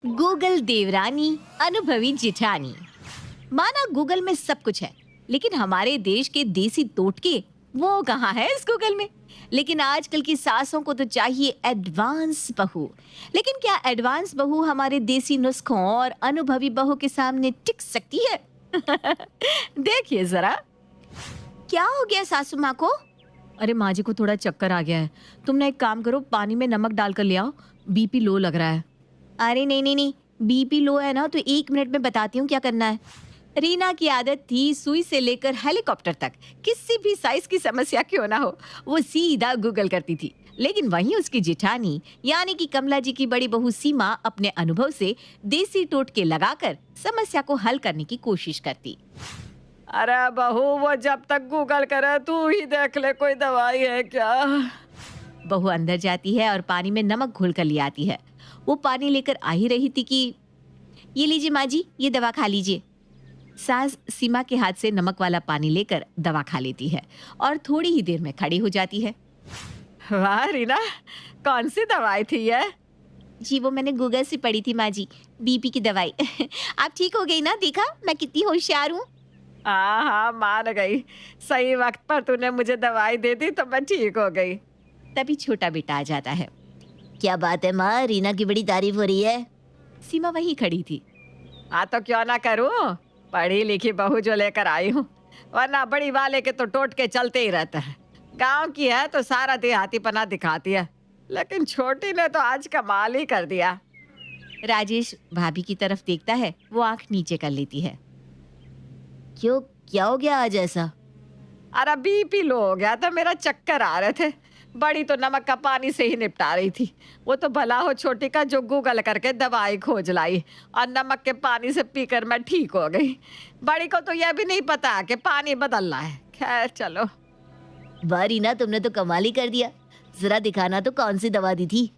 Google देवरानी, अनुभवी जिठानी। माना गूगल में सब कुछ है, लेकिन हमारे देश के देसी टोटके वो कहाँ है इस गूगल में। लेकिन आजकल की सासों को तो चाहिए एडवांस बहू। लेकिन क्या एडवांस बहू हमारे देसी नुस्खों और अनुभवी बहू के सामने टिक सकती है? देखिए जरा। क्या हो गया सासू माँ को? अरे माँ जी को थोड़ा चक्कर आ गया है। तुम ना एक काम करो, पानी में नमक डालकर ले आओ, बीपी लो लग रहा है। अरे नहीं नहीं नहीं, बीपी लो है ना तो 1 मिनट में बताती हूँ क्या करना है। रीना की आदत थी सुई से लेकर हेलीकॉप्टर तक किसी भी साइज की समस्या क्यों ना हो वो सीधा गूगल करती थी। लेकिन वहीं उसकी जिठानी यानी कि कमला जी की बड़ी बहू सीमा अपने अनुभव से देसी टोटके लगाकर समस्या को हल करने की कोशिश करती। अरे बहू, वो जब तक गूगल करे तू ही देख ले कोई दवाई है क्या। बहू अंदर जाती है और पानी में नमक घोल कर ले आती है। वो पानी लेकर आ ही रही थी कि ये लीजिए माँ जी, ये दवा खा लीजिए। सास सीमा के हाथ से नमक वाला पानी लेकर दवा खा लेती है और थोड़ी ही देर में खड़ी हो जाती है। वाह रीना, कौन सी दवाई थी ये? जी वो मैंने गूगल से पढ़ी थी माँ जी, बीपी की दवाई। आप ठीक हो गई ना? देखा मैं कितनी होशियार हूँ। हाँ हाँ, मान गई। सही वक्त पर तूने मुझे दवाई दे दी तो मैं ठीक हो गई। तभी छोटा बेटा आ जाता है। क्या बात है माँ, रीना की बड़ी तारीफ हो रही है। सीमा वहीं खड़ी थी। हाँ तो क्यों ना करूँ, पढ़ी लिखी बहू जो लेकर आई हूँ। वरना बड़ी वाले के तो टोटके चलते ही रहते हैं। गांव की है तो सारा देहातीपना दिखाती है, लेकिन छोटी ने तो आज कमाल ही कर दिया। राजेश भाभी की तरफ देखता है, वो आंख नीचे कर लेती है। क्यों, क्या हो गया आज ऐसा? अरे बीपी लो हो गया था, मेरा चक्कर आ रहे थे। बड़ी तो नमक का पानी से ही निपटा रही थी। वो तो भला हो छोटी का जो गूगल करके दवाई खोज लाई और नमक के पानी से पीकर मैं ठीक हो गई। बड़ी को तो यह भी नहीं पता कि पानी बदलना है। खैर चलो। वाह रीना, तुमने तो कमाल ही कर दिया। जरा दिखाना तो कौन सी दवा दी थी।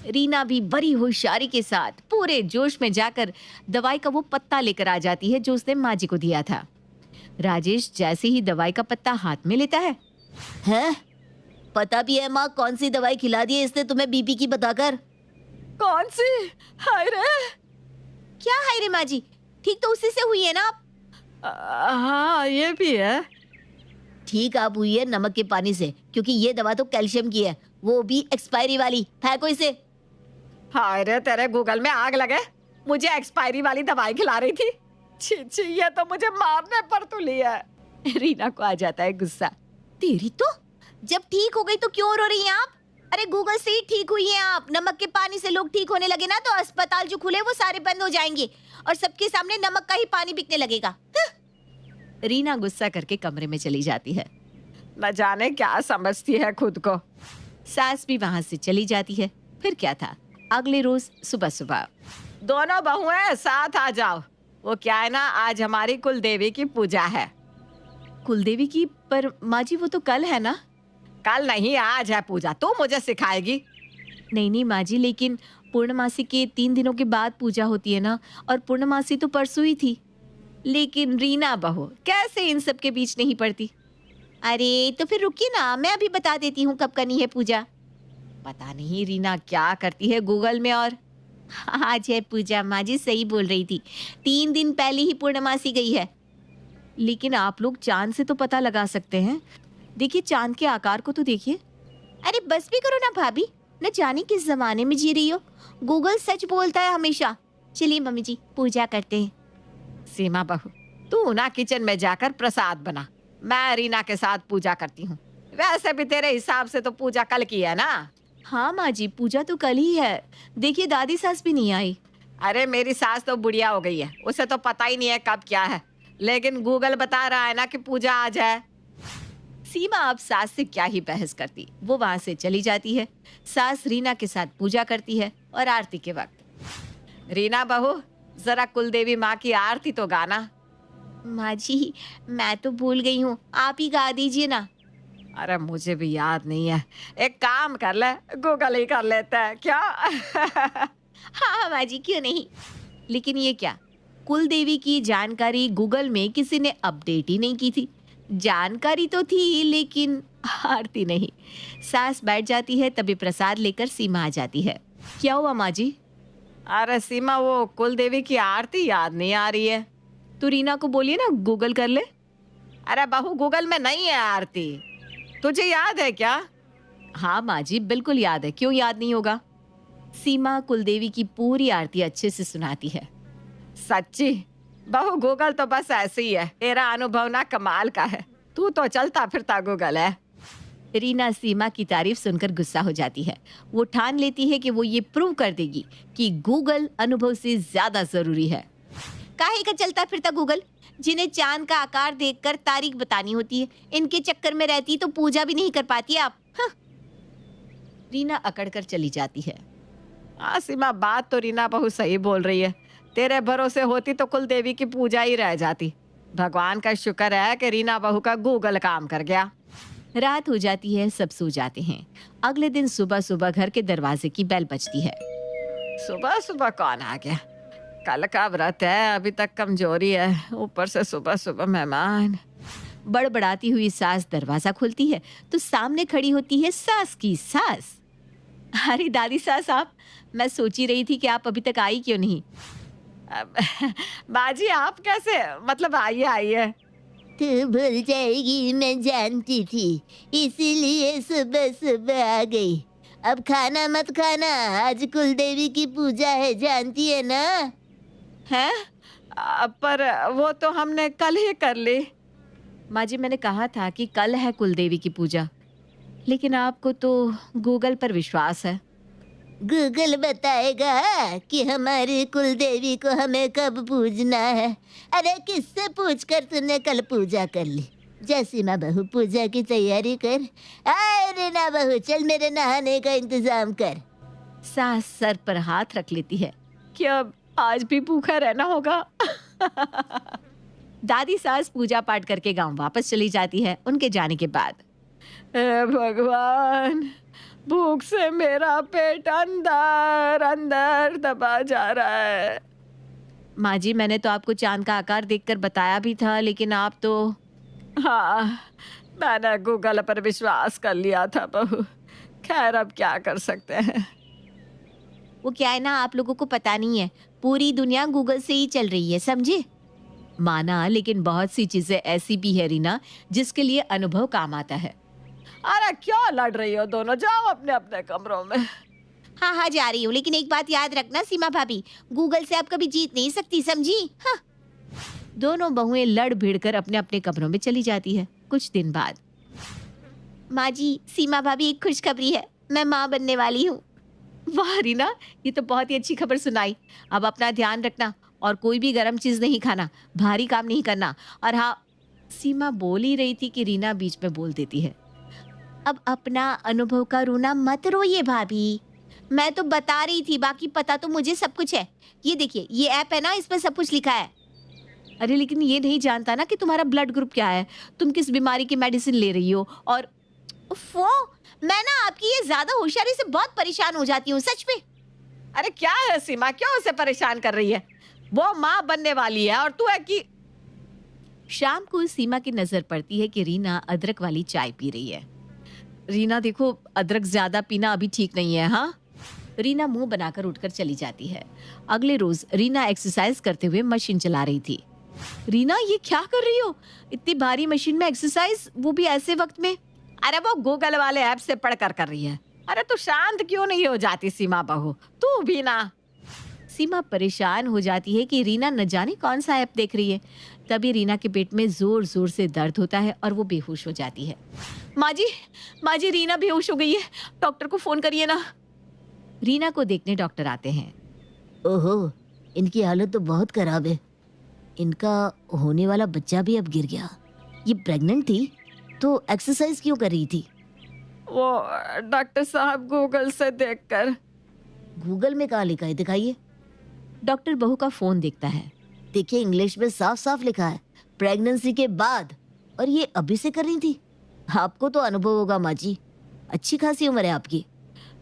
रीना भी बड़ी होशियारी के साथ पूरे जोश में जाकर दवाई का वो पत्ता लेकर आ जाती है जो उसने माँ जी को दिया था। राजेश जैसे ही दवाई का पत्ता हाथ में लेता है, हैं? पता भी है माँ कौन सी दवाई खिला दी है इसने तुम्हें बीपी की बताकर? कौन सी? हाय रे। क्या हाय रे माँ जी, ठीक तो उसी से हुई है ना आप? हाँ ये भी है। ठीक आप हुई है नमक के पानी से, क्योंकि ये दवा तो कैल्शियम की है, वो भी एक्सपायरी वाली। फेंको इसे। हाय रे, तेरे गूगल में आग लगे, मुझे एक्सपायरी वाली दवाई खिला रही थी। छी छी, ये तो मुझे मारने पर तुली है। रीना को आ जाता है गुस्सा। तेरी तो, जब ठीक हो गई तो क्यों रो रही हैं आप? अरे गूगल से ही ठीक हुई हैं आप। नमक के पानी से लोग ठीक होने लगे ना तो अस्पताल जो खुले वो सारे बंद हो जाएंगे और सबके सामने नमक का ही पानी बिकने लगेगा। रीना गुस्सा करके कमरे में चली जाती है। न जाने क्या समझती है खुद को। सास भी वहां से चली जाती है। फिर क्या था, अगले रोज सुबह सुबह दोनों बहुएं साथ आ जाओ। वो क्या है ना, आज हमारी कुल देवी की पूजा है। कुलदेवी की? पर माँ जी वो तो कल है ना। कल नहीं, आज है पूजा। तू मुझे सिखाएगी? नहीं नहीं माँ जी, लेकिन पूर्णमासी के 3 दिनों के बाद पूजा होती है ना, और पूर्णमासी तो परसों ही थी। लेकिन रीना बहू कैसे इन सब के बीच नहीं पड़ती। अरे तो फिर रुकिए ना, मैं अभी बता देती हूँ कब करनी है पूजा। पता नहीं रीना क्या करती है गूगल में। और आज है पूजा, माँ जी सही बोल रही थी, 3 दिन पहले ही पूर्णमासी गई है। लेकिन आप लोग चांद से तो पता लगा सकते हैं। देखिए चांद के आकार को तो देखिए। अरे बस भी करो ना भाभी, न जाने किस जमाने में जी रही हो। गूगल सच बोलता है हमेशा। चलिए मम्मी जी पूजा करते हैं। सीमा बहू, तू ना किचन में जाकर प्रसाद बना, मैं रीना के साथ पूजा करती हूँ। वैसे भी तेरे हिसाब से तो पूजा कल की है ना। हाँ माँ जी, पूजा तो कल ही है। देखिए दादी सास भी नहीं आई। अरे मेरी सास तो बुढ़िया हो गई है, उसे तो पता ही नहीं है कब क्या है, लेकिन गूगल बता रहा है ना कि पूजा आज है। सीमा अब सास से क्या ही बहस करती, वो वहां से चली जाती है। सास रीना के साथ पूजा करती है और आरती के वक्त, रीना बहू जरा कुलदेवी माँ की आरती तो गाना। माँ जी मैं तो भूल गई हूँ, आप ही गा दीजिए ना। अरे मुझे भी याद नहीं है, एक काम कर ले, गूगल ही कर लेते हैं क्या। हाँ माँ जी क्यों नहीं। लेकिन ये क्या, कुल देवी की जानकारी गूगल में किसी ने अपडेट ही नहीं की थी। जानकारी तो थी लेकिन आरती नहीं। सास बैठ जाती है, तभी प्रसाद लेकर सीमा आ जाती है। क्या हुआ माँ जी? अरे सीमा, वो कुल देवी की आरती याद नहीं आ रही है। तो रीना को बोलिए ना गूगल कर ले। अरे बहू, गूगल में नहीं है आरती। तुझे याद है क्या? हाँ माँ जी, बिल्कुल याद है, क्यों याद नहीं होगा। सीमा कुलदेवी की पूरी आरती अच्छे से सुनाती है। सच्ची? बहू, गूगल तो बस ऐसे ही है, तेरा अनुभव ना कमाल का है। तू तो चलता फिरता गूगल है। रीना सीमा की तारीफ सुनकर गुस्सा हो जाती है। वो ठान लेती है कि वो ये प्रूव कर देगी कि गूगल अनुभव से ज्यादा जरूरी है। काहे का चलता फिरता गूगल, जिन्हें चांद का आकार देखकर तारीख बतानी होती है, इनके चक्कर में रहती तो पूजा भी नहीं कर पाती आप। हाँ। रीना अकड़ कर चली जाती है। हाँ सीमा, बात तो रीना बहू सही बोल रही है। तेरे भरोसे होती तो कुल देवी की पूजा ही रह जाती। भगवान का शुक्र है कि रीना बहू का गूगल काम कर गया। रात हो जाती है, सब सो जाते हैं। अगले दिन सुबह सुबह घर के दरवाजे की बेल बजती है। सुबह सुबह कौन आ गया? कल का व्रत है, अभी तक कमजोरी है, ऊपर से सुबह सुबह मेहमान। बड़बड़ाती हुई सास दरवाजा खोलती है तो सामने खड़ी होती है सास की सास। अरे दादी सास आप, मैं सोची रही थी कि आप अभी तक आई क्यों नहीं। अब, बाजी आप कैसे, मतलब आइए आइए। तू भूल जाएगी मैं जानती थी, इसीलिए सुबह सुबह आ गई। अब खाना मत खाना, आज कुल देवी की पूजा है, जानती है ना? हैं? पर वो तो हमने कल ही कर ली। माँ जी, मैंने कहा था कि कल है कुलदेवी की पूजा, लेकिन आपको तो गूगल पर विश्वास है। गूगल बताएगा कि हमारी कुल देवी को हमें कब पूजना है। अरे किससे पूछ कर तूने कल पूजा कर ली? जैसी माँ बहू, पूजा की तैयारी कर। अरे ना बहू, चल मेरे नहाने का इंतजाम कर। सास सर पर हाथ रख लेती है। क्या आज भी भूखा रहना होगा? दादी सास पूजा पाठ करके गांव वापस चली जाती है। उनके जाने के बाद हे भगवान, भूख से मेरा पेट अंदर अंदर दबा जा रहा है। माँ जी, मैंने तो आपको चांद का आकार देखकर बताया भी था, लेकिन आप तो। हाँ, मैंने गूगल पर विश्वास कर लिया था बहू। खैर, अब क्या कर सकते हैं। वो क्या है ना, आप लोगों को पता नहीं है, पूरी दुनिया गूगल से ही चल रही है, समझे। माना, लेकिन बहुत सी चीजें ऐसी भी है रीना जिसके लिए अनुभव काम आता है। अरे क्यों लड़ रही हो दोनों? जाओ अपने अपने कमरों में। हाँ हाँ, जा रही हूँ, लेकिन एक बात याद रखना सीमा भाभी, गूगल से आप कभी जीत नहीं सकती, समझी। हाँ। दोनों बहुएं लड़ भिड़ कर अपने अपने कमरों में चली जाती है। कुछ दिन बाद, माँ जी, सीमा भाभी, एक खुशखबरी है, मैं माँ बनने वाली हूँ। वाह रीना, ये तो बहुत ही अच्छी खबर सुनाई। अब अपना ध्यान रखना और कोई भी गर्म चीज नहीं खाना, भारी काम नहीं करना। और हाँ, सीमा बोल ही रही थी कि रीना बीच में बोल देती है। अब अपना अनुभव का रोना मत रोइए भाभी, मैं तो बता रही थी, बाकी पता तो मुझे सब कुछ है। ये देखिए, ये ऐप है ना, इसमें सब कुछ लिखा है। अरे लेकिन ये नहीं जानता ना कि तुम्हारा ब्लड ग्रुप क्या है, तुम किस बीमारी की मेडिसिन ले रही हो। और वो, मैं ना आपकी ये ज्यादा होशियारी से बहुत परेशान हो जाती हूँ, सच में। अरे क्या है सीमा, क्यों उसे परेशान कर रही है? वो माँ बनने वाली है और तू है कि। शाम को सीमा की नजर पड़ती है कि रीना अदरक वाली चाय पी रही है। रीना देखो, अदरक ज्यादा पीना अभी ठीक नहीं है। हाँ। रीना मुंह बनाकर उठकर चली जाती है। अगले रोज रीना एक्सरसाइज करते हुए मशीन चला रही थी। रीना, ये क्या कर रही हो? इतनी भारी मशीन में एक्सरसाइज, वो भी ऐसे वक्त में? अरे वो गूगल वाले ऐप से पढ़कर कर रही है। अरे तू शांत क्यों नहीं हो जाती सीमा बहू, तू भी ना। सीमा परेशान हो जाती है कि रीना न जाने कौन सा ऐप देख रही है। तभी रीना के पेट में जोर जोर से दर्द होता है और वो बेहोश हो जाती है। माँ जी, रीना बेहोश हो गई है, डॉक्टर को फोन करिए ना। रीना को देखने डॉक्टर आते हैं। ओहो, इनकी हालत तो बहुत खराब है। इनका होने वाला बच्चा भी अब गिर गया। ये प्रेग्नेंट थी तो एक्सरसाइज क्यों कर रही थी? वो डॉक्टर साहब, गूगल से देखकर। गूगल में कहाँ लिखा है, दिखाइए। डॉक्टर बहू का फोन देखता है। देखिए, इंग्लिश में साफ साफ लिखा है, प्रेगनेंसी के बाद। और ये अभी से कर रही थी। आपको तो अनुभव होगा माँ जी, अच्छी खासी उम्र है आपकी।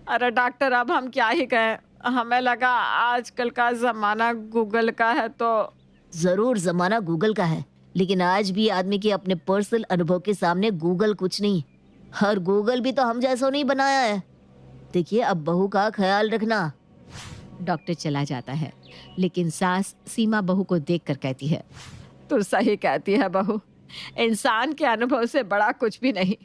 अरे डॉक्टर, अब हम क्या ही कहें, हमें लगा आजकल का जमाना गूगल का है तो। जरूर जमाना गूगल का है, लेकिन आज भी आदमी के अपने पर्सनल अनुभव के सामने गूगल कुछ नहीं। और गूगल भी तो हम जैसा नहीं बनाया है। देखिए, अब बहू का ख्याल रखना। डॉक्टर चला जाता है, लेकिन सास सीमा बहू को देखकर कहती है, तू सही कहती है बहू, इंसान के अनुभव से बड़ा कुछ भी नहीं।